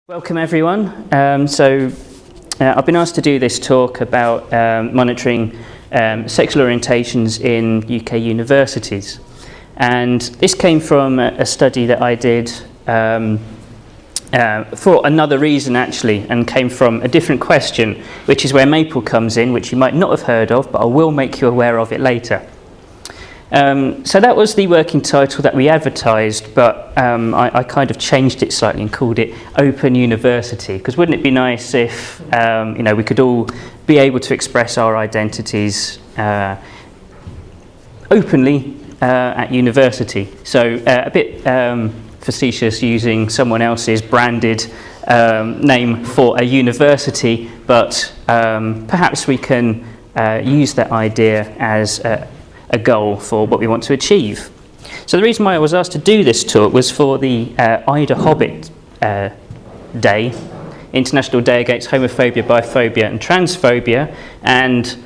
Welcome everyone. I've been asked to do this talk about monitoring sexual orientations in UK universities, and this came from a study that I did for another reason actually, and came from a different question, which is where Maple comes in, which you might not have heard of, but I will make you aware of it later. So that was the working title that we advertised, but I kind of changed it slightly and called it Open University, because wouldn't it be nice if we could all be able to express our identities openly at university. So a bit facetious using someone else's branded name for a university, but perhaps we can use that idea as a goal for what we want to achieve. So the reason why I was asked to do this talk was for the Ida Hobbit Day, International Day Against Homophobia, Biphobia and Transphobia, and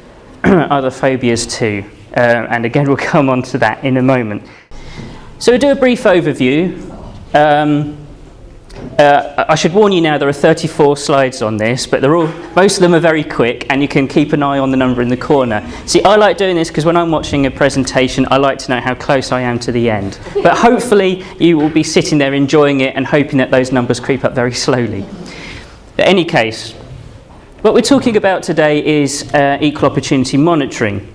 other phobias too. And again, we'll come on to that in a moment. So we'll do a brief overview. I should warn you now, there are 34 slides on this, but most of them are very quick, and you can keep an eye on the number in the corner. See, I like doing this because when I'm watching a presentation, I like to know how close I am to the end. But hopefully you will be sitting there enjoying it and hoping that those numbers creep up very slowly. In any case, what we're talking about today is equal opportunity monitoring.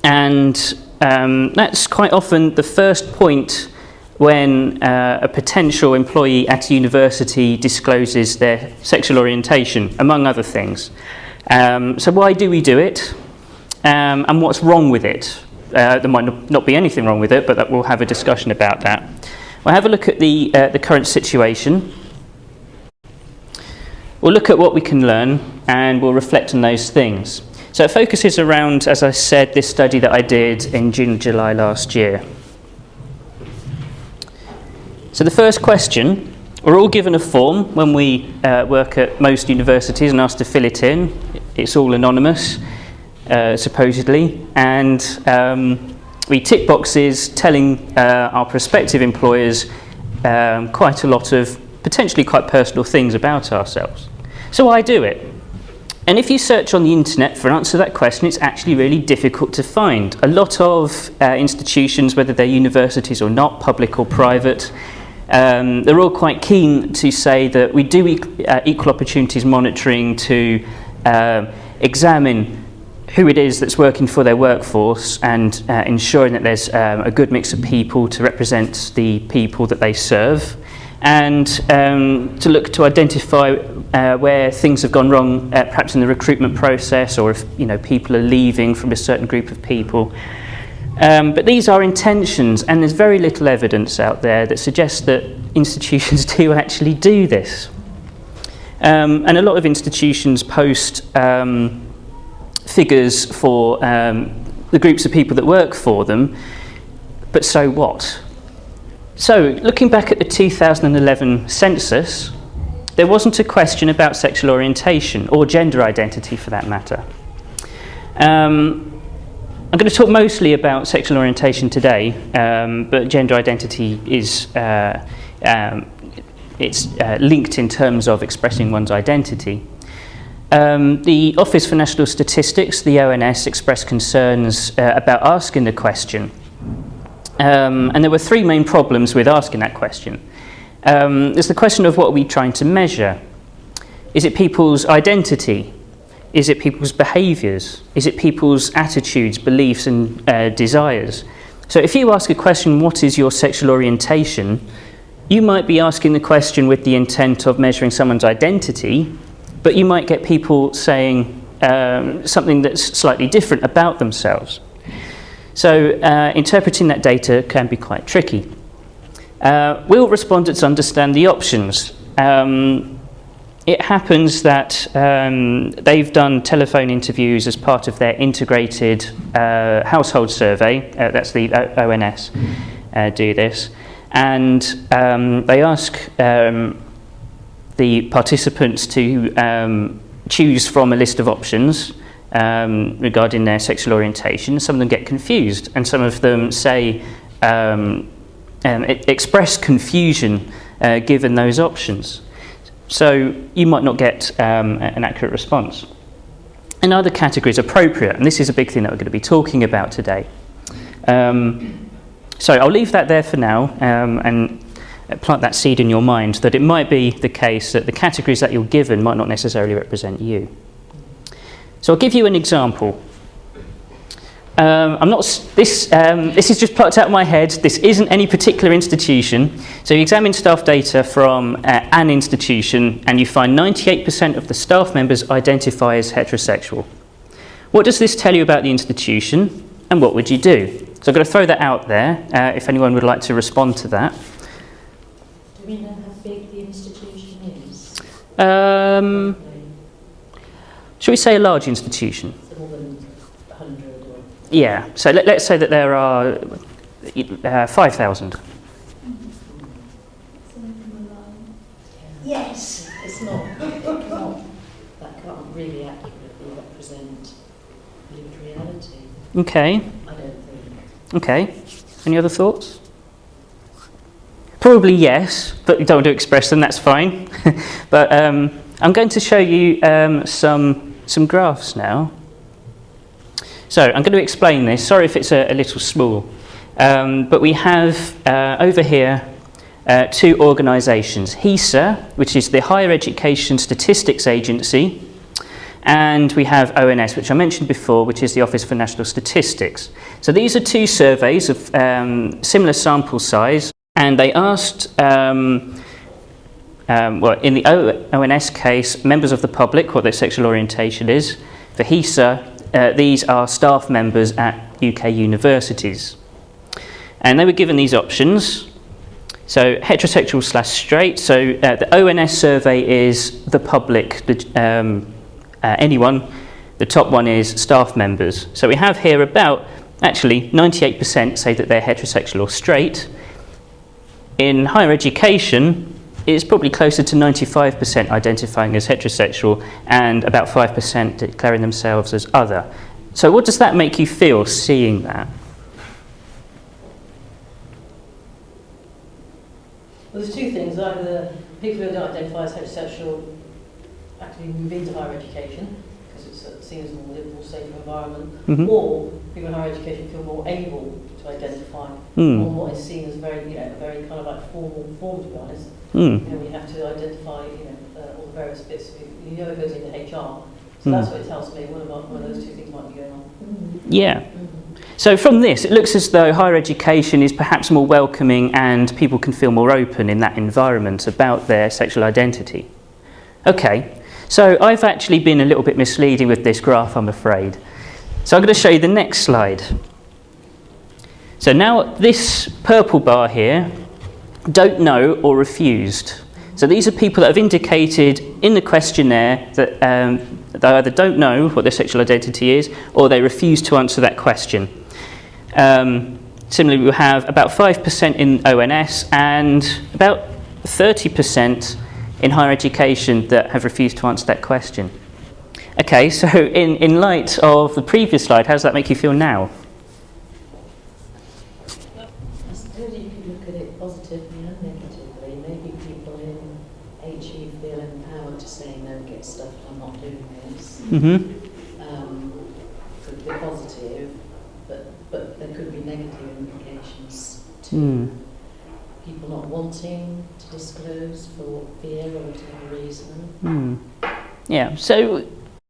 And that's quite often the first point when a potential employee at a university discloses their sexual orientation, among other things. So why do we do it? And what's wrong with it? There might not be anything wrong with it, but we'll have a discussion about that. We'll have a look at the current situation. We'll look at what we can learn, and we'll reflect on those things. So it focuses around, as I said, this study that I did in June and July last year. So the first question, we're all given a form when we work at most universities and asked to fill it in. It's all anonymous, supposedly, and we tick boxes telling our prospective employers quite a lot of potentially quite personal things about ourselves. So why do it? And if you search on the internet for an answer to that question, it's actually really difficult to find. A lot of institutions, whether they're universities or not, public or private, they're all quite keen to say that we do equal opportunities monitoring to examine who it is that's working for their workforce and ensuring that there's a good mix of people to represent the people that they serve, and to look to identify where things have gone wrong, perhaps in the recruitment process, or if people are leaving from a certain group of people. But these are intentions, and there's very little evidence out there that suggests that institutions do actually do this. And a lot of institutions post figures for the groups of people that work for them, but so what? So, looking back at the 2011 census, there wasn't a question about sexual orientation, or gender identity for that matter. I'm going to talk mostly about sexual orientation today, but gender identity is linked in terms of expressing one's identity. The Office for National Statistics, the ONS, expressed concerns about asking the question. And there were three main problems with asking that question. There's the question of what are we trying to measure? Is it people's identity? Is it people's behaviours? Is it people's attitudes, beliefs and desires? So if you ask a question, what is your sexual orientation? You might be asking the question with the intent of measuring someone's identity, but you might get people saying something that's slightly different about themselves. So interpreting that data can be quite tricky. Will respondents understand the options? It happens that they've done telephone interviews as part of their integrated household survey. That's the ONS do this. And they ask the participants to choose from a list of options regarding their sexual orientation. Some of them get confused, and some of them say express confusion given those options. So you might not get an accurate response. And are the categories appropriate? And this is a big thing that we're going to be talking about today. So I'll leave that there for now and plant that seed in your mind that it might be the case that the categories that you're given might not necessarily represent you. So I'll give you an example. This is just plucked out of my head. This isn't any particular institution. So you examine staff data from an institution and you find 98% of the staff members identify as heterosexual. What does this tell you about the institution and what would you do? So I'm going to throw that out there if anyone would like to respond to that. Do we know how big the institution is? Shall we say a large institution? So more than 100 or... Yeah, so let's say that there are 5,000. Yes, it's not, that can't really accurately represent lived reality, Okay, I don't think. okay. Any other thoughts? Probably yes, but you don't want to express them, that's fine. But I'm going to show you some graphs now. So I'm going to explain this. Sorry if it's a little small. But we have over here two organisations. HESA, which is the Higher Education Statistics Agency, and we have ONS, which I mentioned before, which is the Office for National Statistics. So these are two surveys of similar sample size, and they asked, well, in the ONS case, members of the public what their sexual orientation is. For HESA, these are staff members at UK universities. And they were given these options. So heterosexual / straight. So the ONS survey is the public, anyone. The top one is staff members. So we have here about, actually 98% say that they're heterosexual or straight. In higher education, it's probably closer to 95% identifying as heterosexual and about 5% declaring themselves as other. So what does that make you feel seeing that? Well, there's two things. Either people who don't identify as heterosexual actually move into higher education because it's seen as a more liberal, safer environment, or people in higher education feel more able to identify on what is seen as a very kind of like formal form, to be honest. We have to identify, all the various bits. It goes into HR. So that's what it tells me. One of those two things might be going on. Yeah. So from this, it looks as though higher education is perhaps more welcoming and people can feel more open in that environment about their sexual identity. Okay, so I've actually been a little bit misleading with this graph, I'm afraid. So I'm going to show you the next slide. So now this purple bar here, don't know or refused. So these are people that have indicated in the questionnaire that they either don't know what their sexual identity is or they refuse to answer that question. Similarly, we have about 5% in ONS and about 30% in higher education that have refused to answer that question. Okay, so in light of the previous slide, how does that make you feel now? I suppose you could look at it positively and negatively. Maybe people in HE feel empowered to say no, get stuff, I'm not doing this. Could be positive, but there could be negative implications too. People not wanting to disclose for fear or whatever reason. Yeah, so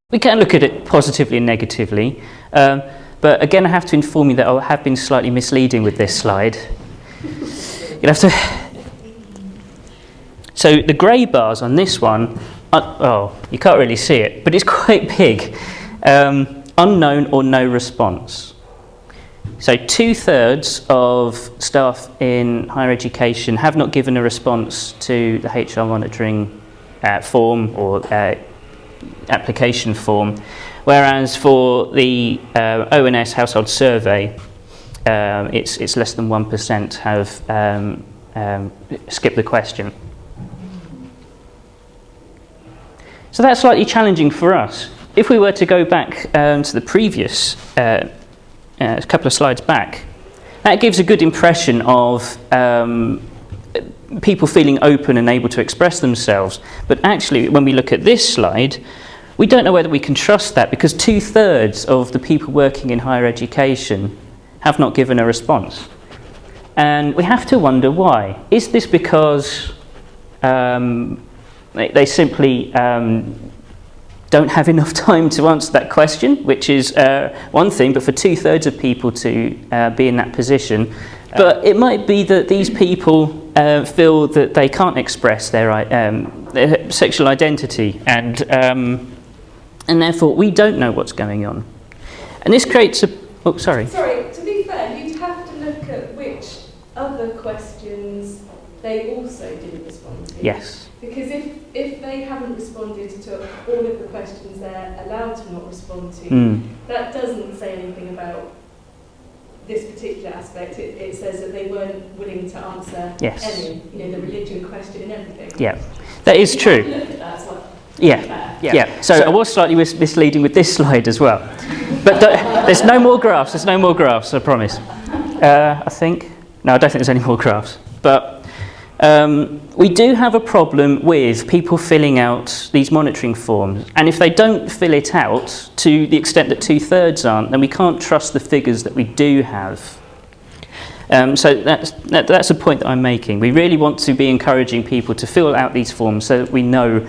we can look at it positively and negatively. But again, I have to inform you that I have been slightly misleading with this slide. You'll have to. So the grey bars on this one, you can't really see it, but it's quite big. Unknown or no response. So 2/3 of staff in higher education have not given a response to the HR monitoring form or application form, whereas for the ONS household survey, it's less than 1% have skipped the question. So that's slightly challenging for us. If we were to go back to the previous couple of slides back, that gives a good impression of people feeling open and able to express themselves. But actually, when we look at this slide, we don't know whether we can trust that, because 2/3 of the people working in higher education have not given a response. And we have to wonder why. Is this because they simply don't have enough time to answer that question, which is one thing, but for 2/3 of people to be in that position. But it might be that these people feel that they can't express their sexual identity, and therefore we don't know what's going on. And this creates a... Oh, sorry. Sorry, to be fair, you'd have to look at which other questions they also didn't respond to. Yes. Because if they haven't responded to all of the questions they're allowed to not respond to, that doesn't say anything about this particular aspect. It says that they weren't willing to answer any, the religion question and everything. Yeah, that is true. Look at that as well. Yeah. So I was slightly misleading with this slide as well. But there's no more graphs. There's no more graphs, I promise. I think. No, I don't think there's any more graphs. But we do have a problem with people filling out these monitoring forms. And if they don't fill it out to the extent that 2/3 aren't, then we can't trust the figures that we do have. So that's a point that I'm making. We really want to be encouraging people to fill out these forms so that we know,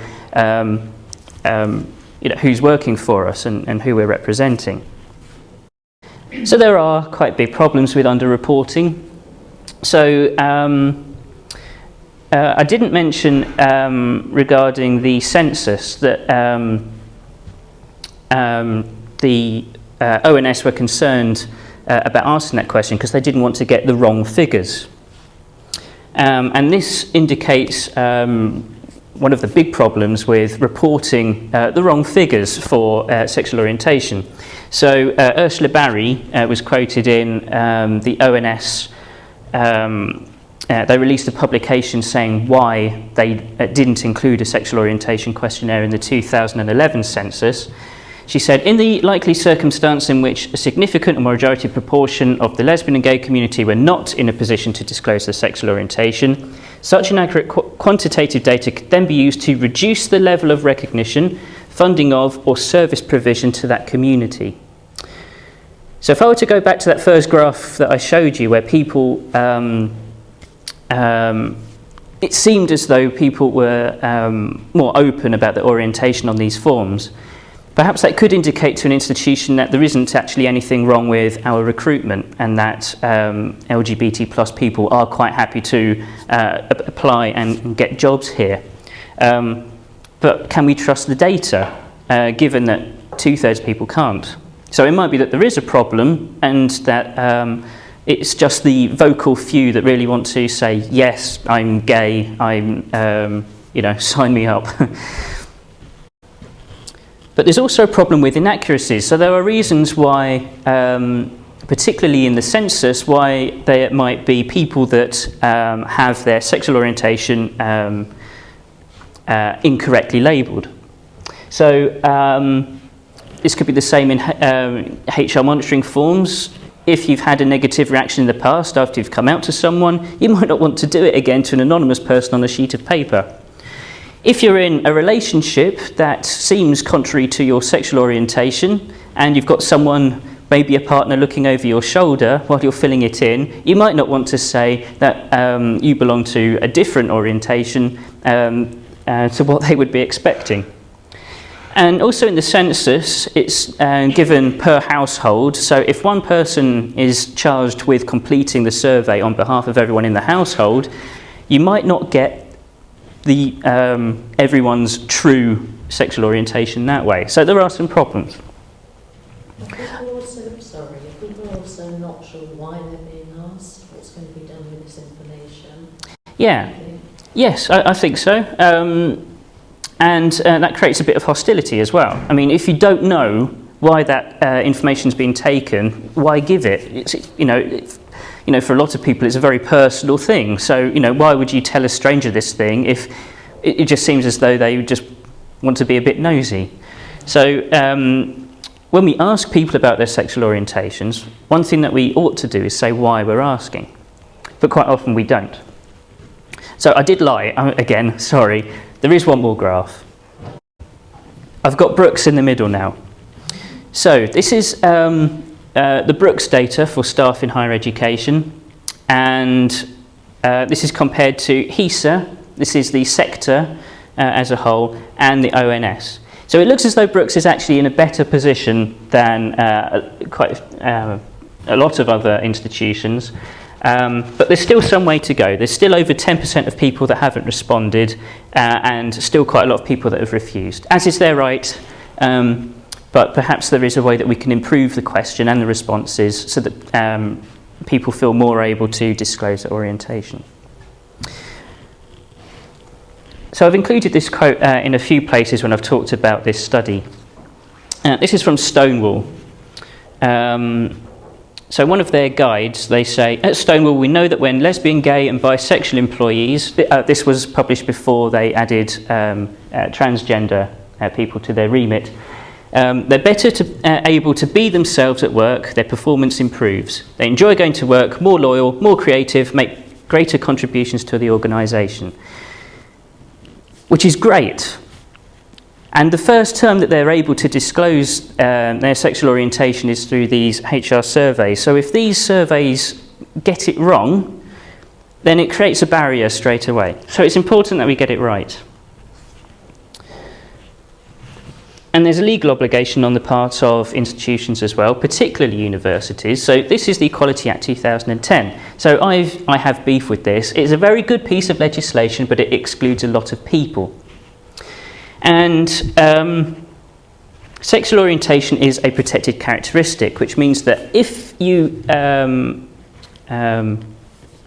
who's working for us and who we're representing. So there are quite big problems with underreporting. So I didn't mention regarding the census that the ONS were concerned about asking that question because they didn't want to get the wrong figures. And this indicates one of the big problems with reporting the wrong figures for sexual orientation. So Ursula Barry was quoted in the ONS. They released a publication saying why they didn't include a sexual orientation questionnaire in the 2011 census. She said, in the likely circumstance in which a significant or majority proportion of the lesbian and gay community were not in a position to disclose their sexual orientation, such inaccurate quantitative data could then be used to reduce the level of recognition, funding of, or service provision to that community. So if I were to go back to that first graph that I showed you, where people, it seemed as though people were more open about their orientation on these forms. Perhaps that could indicate to an institution that there isn't actually anything wrong with our recruitment and that LGBT plus people are quite happy to apply and get jobs here. But can we trust the data, given that 2/3 people can't? So it might be that there is a problem and that it's just the vocal few that really want to say, yes, I'm gay, sign me up. But there's also a problem with inaccuracies. So there are reasons why, particularly in the census, why there might be people that have their sexual orientation incorrectly labelled. So this could be the same in HR monitoring forms. If you've had a negative reaction in the past after you've come out to someone, you might not want to do it again to an anonymous person on a sheet of paper. If you're in a relationship that seems contrary to your sexual orientation and you've got someone, maybe a partner, looking over your shoulder while you're filling it in, you might not want to say that you belong to a different orientation to what they would be expecting. And also in the census, it's given per household. So if one person is charged with completing the survey on behalf of everyone in the household, you might not get everyone's true sexual orientation that way. So there are some problems. If people are also not sure why they're being asked, what's going to be done with this information? Yeah. Yes, I think so. And that creates a bit of hostility as well. I mean, if you don't know why that information's been taken, why give it? For a lot of people, it's a very personal thing. So, why would you tell a stranger this thing if it just seems as though they just want to be a bit nosy? So, when we ask people about their sexual orientations, one thing that we ought to do is say why we're asking. But quite often we don't. So I did lie, again, sorry. There is one more graph. I've got Brooks in the middle now. So this is the Brooks data for staff in higher education, and this is compared to HESA. This is the sector as a whole, and the ONS. So it looks as though Brooks is actually in a better position than quite a lot of other institutions, but there's still some way to go. There's still over 10% of people that haven't responded, and still quite a lot of people that have refused, as is their right, but perhaps there is a way that we can improve the question and the responses so that people feel more able to disclose their orientation. So I've included this quote in a few places when I've talked about this study. This is from Stonewall. So one of their guides, they say, at Stonewall we know that when lesbian, gay and bisexual employees, this was published before they added transgender people to their remit, they're better able to be themselves at work, their performance improves. They enjoy going to work, more loyal, more creative, make greater contributions to the organisation. Which is great. And the first term that they're able to disclose their sexual orientation is through these HR surveys. So if these surveys get it wrong, then it creates a barrier straight away. So it's important that we get it right. And there's a legal obligation on the part of institutions as well, particularly universities. So this is the Equality Act 2010. So I have beef with this. It's a very good piece of legislation, but it excludes a lot of people. And sexual orientation is a protected characteristic, which means that if you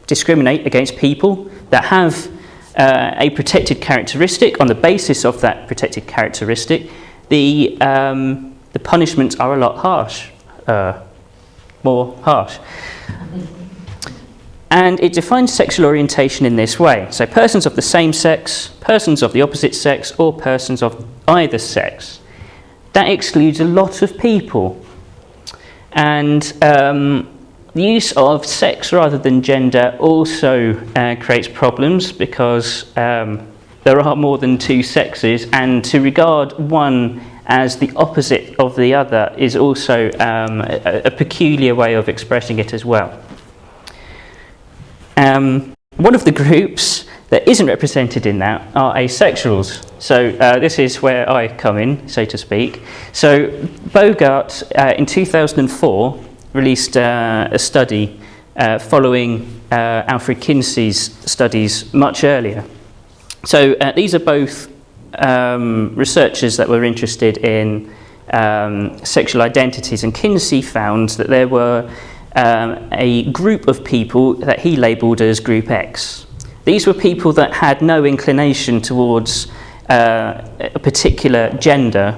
discriminate against people that have a protected characteristic on the basis of that protected characteristic, the punishments are a lot more harsh. And it defines sexual orientation in this way. So persons of the same sex, persons of the opposite sex, or persons of either sex. That excludes a lot of people. And the use of sex rather than gender also creates problems because there are more than two sexes, and to regard one as the opposite of the other is also a peculiar way of expressing it as well. One of the groups that isn't represented in that are asexuals. So this is where I come in, so to speak. So Bogart in 2004 released a study following Alfred Kinsey's studies much earlier. So these are both researchers that were interested in sexual identities, and Kinsey found that there were a group of people that he labelled as Group X. These were people that had no inclination towards a particular gender,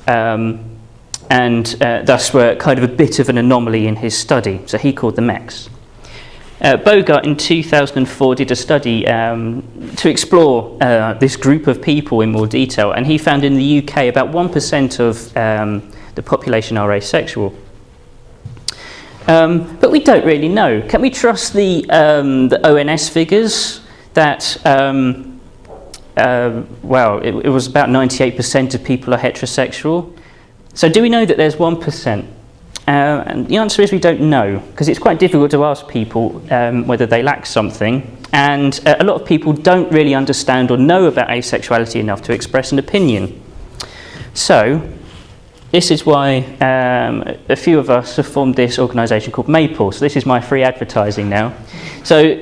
and thus were kind of a bit of an anomaly in his study, so he called them X. Bogart in 2004 did a study to explore this group of people in more detail, and he found in the UK about 1% of the population are asexual. But we don't really know. Can we trust the ONS figures that, well, it was about 98% of people are heterosexual? So do we know that there's 1%? And the answer is we don't know, because it's quite difficult to ask people whether they lack something, and a lot of people don't really understand or know about asexuality enough to express an opinion. So this is why a few of us have formed this organisation called MAPLE. So this is my free advertising now. So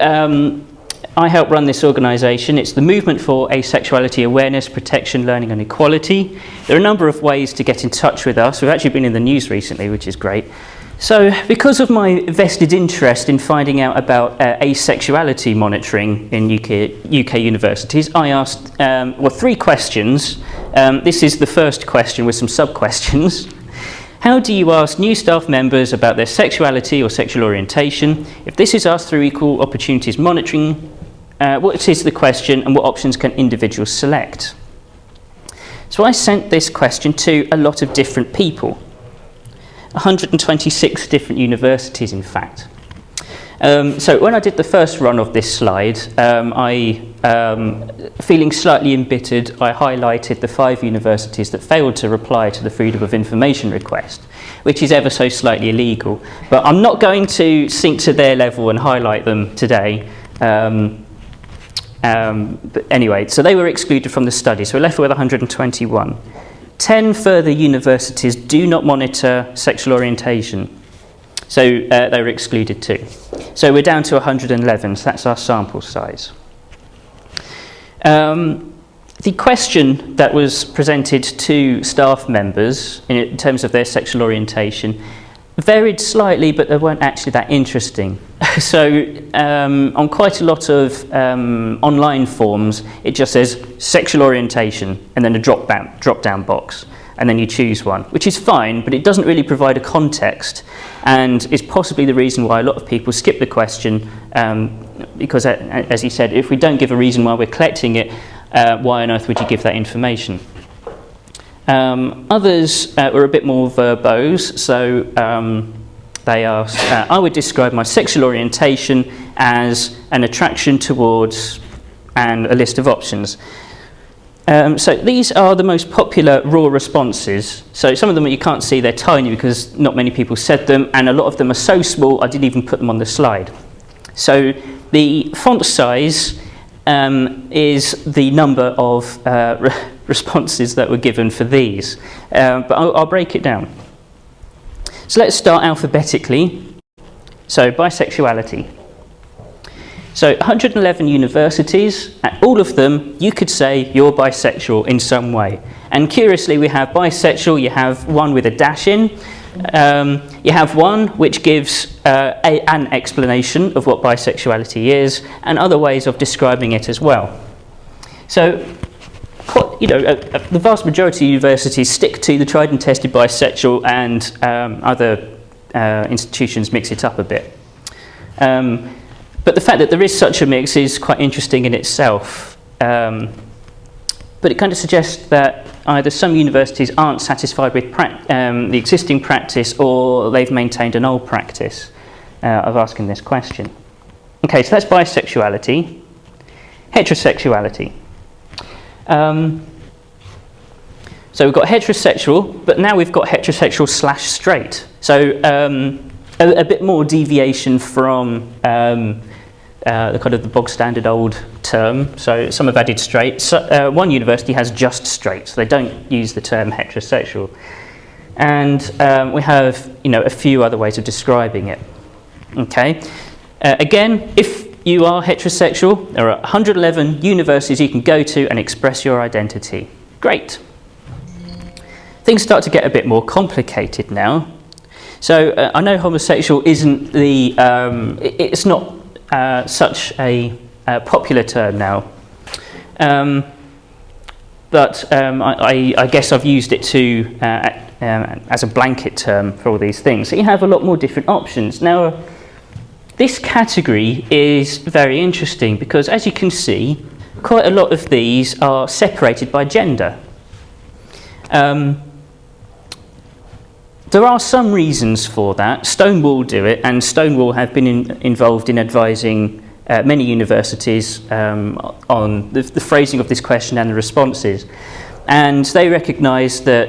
I help run this organisation. It's the Movement for Asexuality Awareness, Protection, Learning and Equality. There are a number of ways to get in touch with us. We've actually been in the news recently, which is great. So because of my vested interest in finding out about asexuality monitoring in UK universities, I asked 3 questions. This is the first question with some sub-questions. How do you ask new staff members about their sexuality or sexual orientation? If this is asked through Equal Opportunities Monitoring, what is the question and what options can individuals select? So I sent this question to a lot of different people, 126 different universities in fact. So when I did the first run of this slide, feeling slightly embittered, I highlighted the 5 universities that failed to reply to the Freedom of Information request, which is ever so slightly illegal. But I'm not going to sink to their level and highlight them today. But anyway, so they were excluded from the study, so we're left with 121. 10 further universities do not monitor sexual orientation, so they were excluded too. So we're down to 111, so that's our sample size. The question that was presented to staff members in terms of their sexual orientation varied slightly, but they weren't actually that interesting. So on quite a lot of online forms, it just says sexual orientation and then a drop-down box, and then you choose one, which is fine, but it doesn't really provide a context, and is possibly the reason why a lot of people skip the question, because as he said, if we don't give a reason why we're collecting it, why on earth would you give that information? Others were a bit more verbose, so they asked, I would describe my sexual orientation as an attraction towards, and a list of options. So these are the most popular raw responses. So some of them you can't see, they're tiny because not many people said them, and a lot of them are so small I didn't even put them on the slide. So the font size is the number of responses that were given for these, but I'll break it down. So let's start alphabetically. So bisexuality. So 111 universities, at all of them you could say you're bisexual in some way. And curiously we have bisexual, you have one with a dash in, you have one which gives an explanation of what bisexuality is, and other ways of describing it as well. So, the vast majority of universities stick to the tried and tested bisexual, and other institutions mix it up a bit. But the fact that there is such a mix is quite interesting in itself. But it kind of suggests that either some universities aren't satisfied with the existing practice, or they've maintained an old practice of asking this question. Okay, so that's bisexuality. Heterosexuality. So we've got heterosexual, but now we've got heterosexual/straight. So a bit more deviation from the kind of the bog standard old term. So some have added straight. So, one university has just straight, so they don't use the term heterosexual. And we have, a few other ways of describing it. Okay. Again, if you are heterosexual, there are 111 universities you can go to and express your identity. Great. Things start to get a bit more complicated now. So I know homosexual isn't the, it's not such a popular term now, but I guess I've used it to as a blanket term for all these things. So you have a lot more different options. Now, this category is very interesting because, as you can see, quite a lot of these are separated by gender. There are some reasons for that. Stonewall do it, and Stonewall have been involved in advising many universities on the phrasing of this question and the responses. And they recognise that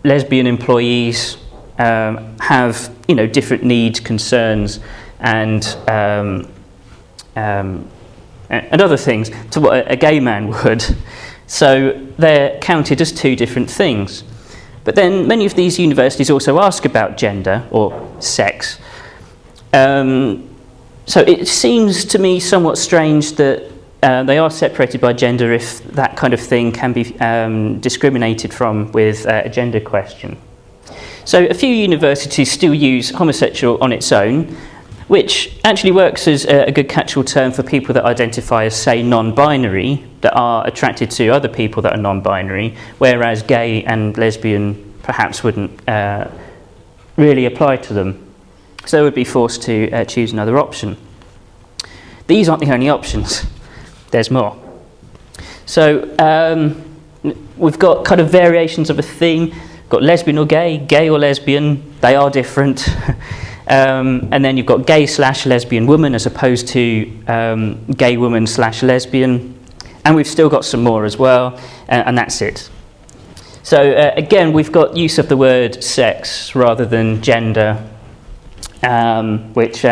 lesbian employees have, different needs, concerns, and other things to what a gay man would. So they're counted as two different things. But then many of these universities also ask about gender or sex. So it seems to me somewhat strange that they are separated by gender if that kind of thing can be discriminated from with a gender question. So a few universities still use homosexual on its own, which actually works as a good catch-all term for people that identify as, say, non-binary, that are attracted to other people that are non-binary, whereas gay and lesbian perhaps wouldn't really apply to them. So they would be forced to choose another option. These aren't the only options. There's more. So we've got kind of variations of a theme. We've got lesbian or gay or lesbian. They are different. And then you've got gay/lesbian woman as opposed to gay woman/lesbian. And we've still got some more as well, and that's it. So again, we've got use of the word sex rather than gender, which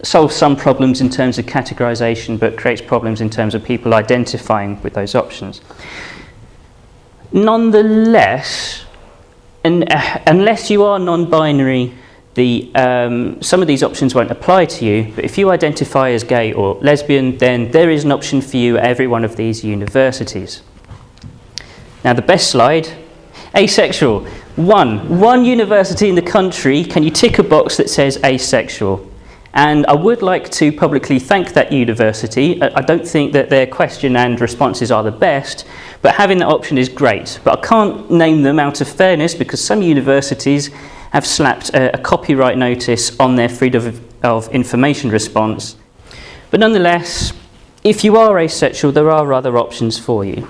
solves some problems in terms of categorization, but creates problems in terms of people identifying with those options. Nonetheless, unless you are non-binary, some of these options won't apply to you, but if you identify as gay or lesbian, then there is an option for you at every one of these universities. Now the best slide, asexual. One university in the country, can you tick a box that says asexual? And I would like to publicly thank that university. I don't think that their question and responses are the best, but having that option is great. But I can't name them out of fairness because some universities have slapped a copyright notice on their freedom of information response. But nonetheless, if you are asexual, there are other options for you.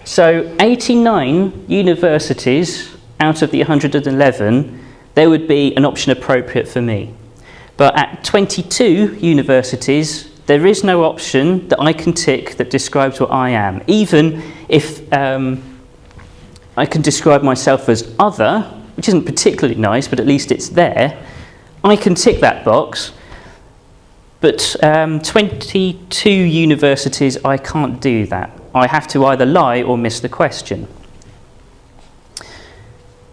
So 89 universities out of the 111, there would be an option appropriate for me. But at 22 universities, there is no option that I can tick that describes what I am. Even if I can describe myself as other, which isn't particularly nice, but at least it's there, I can tick that box. But 22 universities, I can't do that. I have to either lie or miss the question.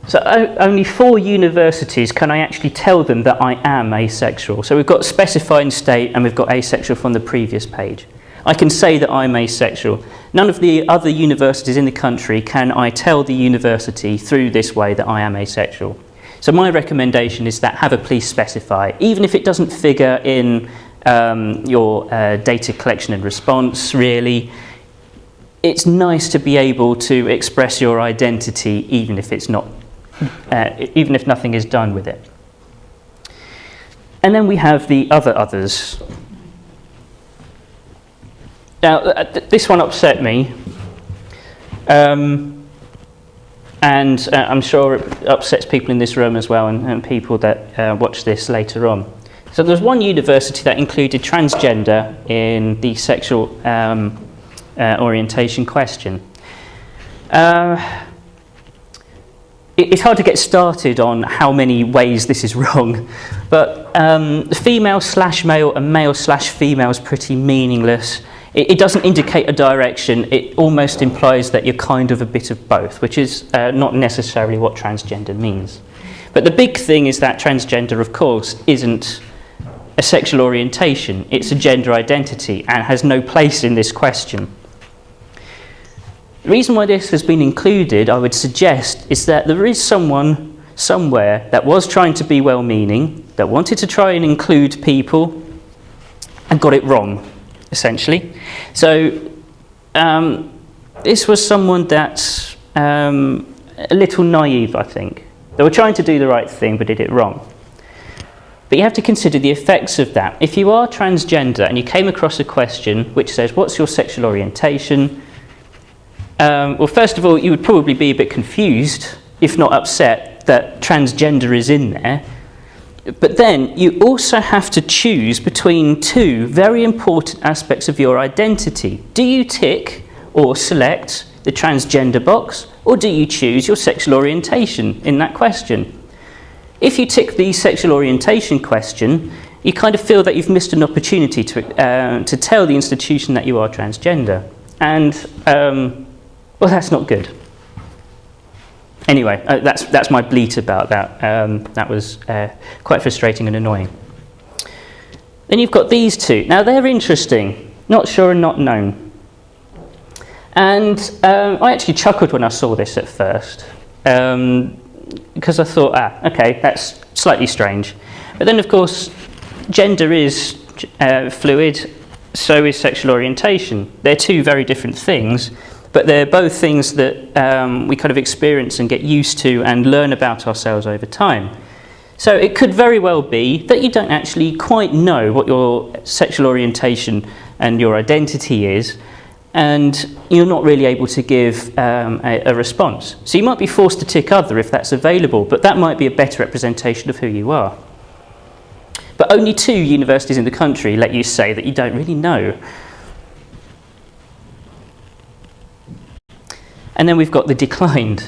So only 4 universities can I actually tell them that I am asexual. So we've got specify and state, and we've got asexual from the previous page. I can say that I'm asexual. None of the other universities in the country can I tell the university through this way that I am asexual. So my recommendation is that have a please specify, even if it doesn't figure in your data collection and response, really. It's nice to be able to express your identity even if it's not even if nothing is done with it. And then we have the others. Now, this one upset me, and I'm sure it upsets people in this room as well, and people that watch this later on. So there's one university that included transgender in the sexual orientation question. It's hard to get started on how many ways this is wrong, but female/male and male/female is pretty meaningless. It doesn't indicate a direction. It almost implies that you're kind of a bit of both, which is not necessarily what transgender means. But the big thing is that transgender, of course, isn't a sexual orientation. It's a gender identity and has no place in this question. The reason why this has been included, I would suggest, is that there is someone somewhere that was trying to be well-meaning, that wanted to try and include people, and got it wrong, essentially. So this was someone that's a little naive, I think. They were trying to do the right thing, but did it wrong. But you have to consider the effects of that. If you are transgender and you came across a question which says, what's your sexual orientation? Well, first of all, you would probably be a bit confused, if not upset, that transgender is in there. But then you also have to choose between 2 very important aspects of your identity. Do you tick or select the transgender box, or do you choose your sexual orientation in that question? If you tick the sexual orientation question, you kind of feel that you've missed an opportunity to tell the institution that you are transgender. And well, that's not good. Anyway, that's my bleat about that. That was quite frustrating and annoying. Then you've got these 2. Now, they're interesting. Not sure and not known. And I actually chuckled when I saw this at first, because I thought, okay, that's slightly strange. But then, of course, gender is fluid, so is sexual orientation. They're 2 very different things, but they're both things that we kind of experience and get used to and learn about ourselves over time. So it could very well be that you don't actually quite know what your sexual orientation and your identity is, and you're not really able to give a response. So you might be forced to tick other if that's available, but that might be a better representation of who you are. But only 2 universities in the country let you say that you don't really know. And then we've got the declined.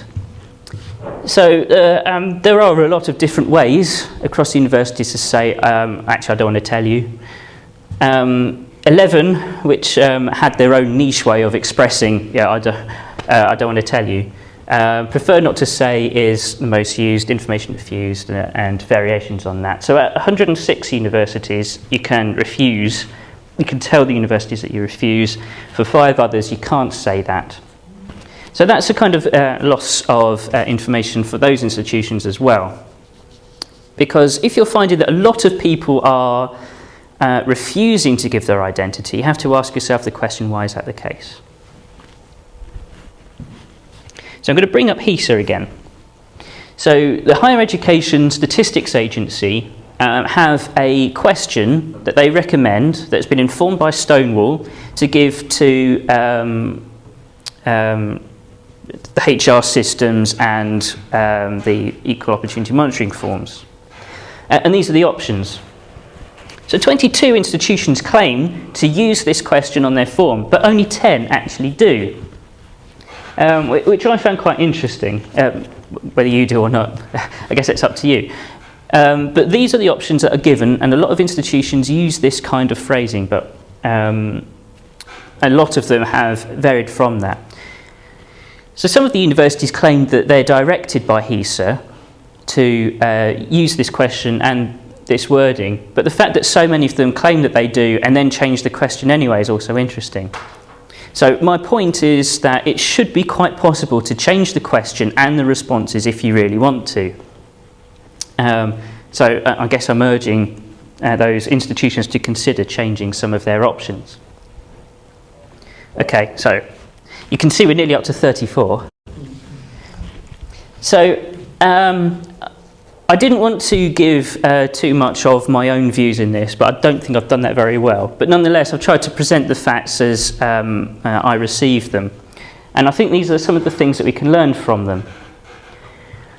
So there are a lot of different ways across the universities to say, actually, I don't want to tell you. 11, which had their own niche way of expressing, yeah, I don't want to tell you. Prefer not to say is the most used, information refused, and variations on that. So at 106 universities, you can refuse. You can tell the universities that you refuse. For 5 others, you can't say that. So that's a kind of loss of information for those institutions as well. Because if you're finding that a lot of people are refusing to give their identity, you have to ask yourself the question, why is that the case? So I'm going to bring up HESA again. So the Higher Education Statistics Agency have a question that they recommend that's been informed by Stonewall to give to the HR systems and the equal opportunity monitoring forms. And these are the options. So 22 institutions claim to use this question on their form, but only 10 actually do, which I found quite interesting, whether you do or not. I guess it's up to you. But these are the options that are given, and a lot of institutions use this kind of phrasing, but a lot of them have varied from that. So some of the universities claim that they're directed by HESA to use this question and this wording, but the fact that so many of them claim that they do and then change the question anyway is also interesting. So my point is that it should be quite possible to change the question and the responses if you really want to. So I guess I'm urging those institutions to consider changing some of their options. Okay, so you can see we're nearly up to 34. So I didn't want to give too much of my own views in this, but I don't think I've done that very well. But nonetheless, I've tried to present the facts as I received them. And I think these are some of the things that we can learn from them.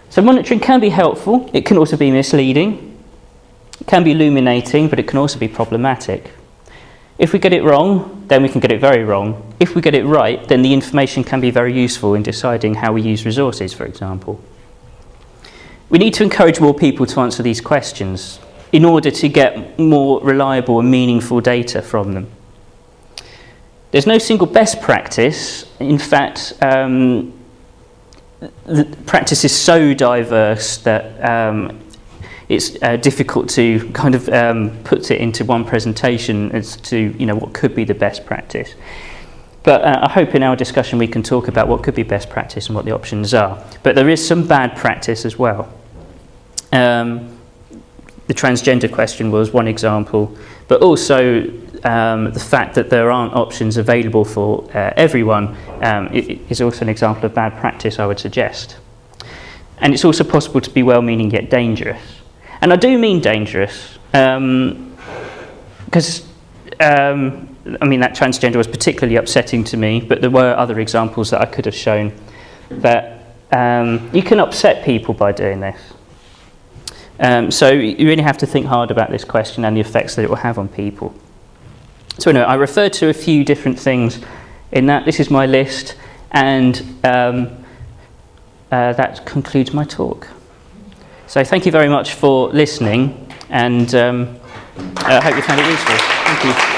So monitoring can be helpful. It can also be misleading. It can be illuminating, but it can also be problematic. If we get it wrong, then we can get it very wrong. If we get it right, then the information can be very useful in deciding how we use resources, for example. We need to encourage more people to answer these questions in order to get more reliable and meaningful data from them. There's no single best practice. In fact, the practice is so diverse that it's difficult to kind of put it into one presentation as to what could be the best practice. But I hope in our discussion we can talk about what could be best practice and what the options are. But there is some bad practice as well. The transgender question was one example, but also the fact that there aren't options available for everyone is also an example of bad practice, I would suggest. And it's also possible to be well-meaning yet dangerous. And I do mean dangerous, because that transgender was particularly upsetting to me, but there were other examples that I could have shown that you can upset people by doing this. So you really have to think hard about this question and the effects that it will have on people. So anyway, I referred to a few different things in that. This is my list, and that concludes my talk. So thank you very much for listening, and I hope you found it useful. Thank you.